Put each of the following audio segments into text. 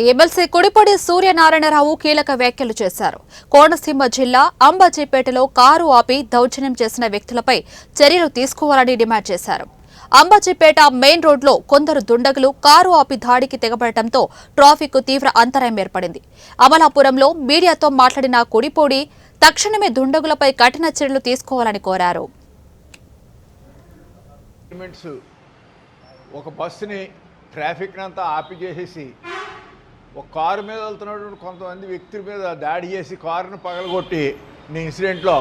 MLC Kudipudi Suryanarayana Rao కీలక వ్యాఖ్యలు చేశారు. కోనసీమ జిల్లా అంబాజీపేటలో కారు ఆపి దౌర్జన్యం చేసిన వ్యక్తులపై చర్యలు తీసుకోవాలని డిమాండ్ చేశారు. అంబాజీపేట మెయిన్ రోడ్లో కొందరు దుండగులు కారు ఆపి దాడికి తెగబడటంతో ట్రాఫిక్ తీవ్ర అంతరాయం ఏర్పడింది. అమలాపురంలో మీడియాతో మాట్లాడిన కుడిపూడి తక్షణమే దుండగులపై కఠిన చర్యలు తీసుకోవాలని కోరారు. ఒక బస్సుని ట్రాఫిక్ అంతా ఆపి చేసేసి ఒక కారు మీద వెళ్తున్నటువంటి కొంతమంది వ్యక్తుల మీద దాడి చేసి కారును పగలగొట్టి ఇన్సిడెంట్లో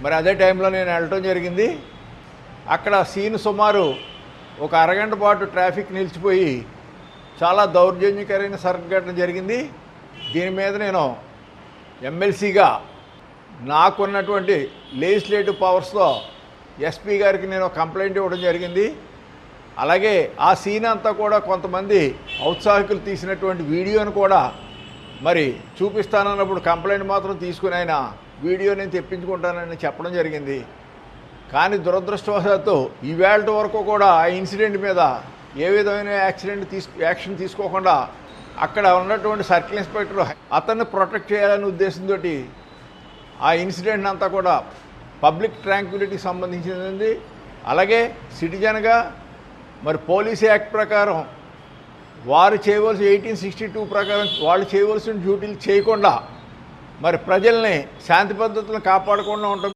మరి అదే టైంలో నేను వెళ్ళటం జరిగింది. అక్కడ సీన్ సుమారు ఒక అరగంట పాటు ట్రాఫిక్ నిలిచిపోయి చాలా దౌర్జన్యకరమైన సంఘటన జరిగింది. దీని మీద నేను ఎమ్మెల్సీగా నాకున్నటువంటి లెజిస్లేటివ్ పవర్స్లో ఎస్పీ గారికి నేను కంప్లైంట్ ఇవ్వడం జరిగింది. అలాగే ఆ సీన్ అంతా కూడా కొంతమంది ఔత్సాహికులు తీసినటువంటి వీడియోను కూడా మరి చూపిస్తానన్నప్పుడు కంప్లైంట్ మాత్రం తీసుకుని ఆయన వీడియో నేను తెప్పించుకుంటానని చెప్పడం జరిగింది. కానీ దురదృష్టవశాత్తు ఈవేళ వరకు కూడా ఆ ఇన్సిడెంట్ మీద ఏ విధమైన యాక్షన్ తీసుకోకుండా అక్కడ ఉన్నటువంటి సర్కిల్ ఇన్స్పెక్టర్ అతన్ని ప్రొటెక్ట్ చేయాలనే ఉద్దేశంతో ఆ ఇన్సిడెంట్ అంతా కూడా పబ్లిక్ ట్రాంక్విలిటీకి సంబంధించింది. అలాగే సిటిజన్గా మరి పోలీస్ యాక్ట్ ప్రకారం వారు చేయవలసిన 1862 ప్రకారం వాళ్ళు చేయవలసిన డ్యూటీలు చేయకుండా మరి ప్రజల్ని శాంతి పద్ధతులను కాపాడకుండా ఉండటం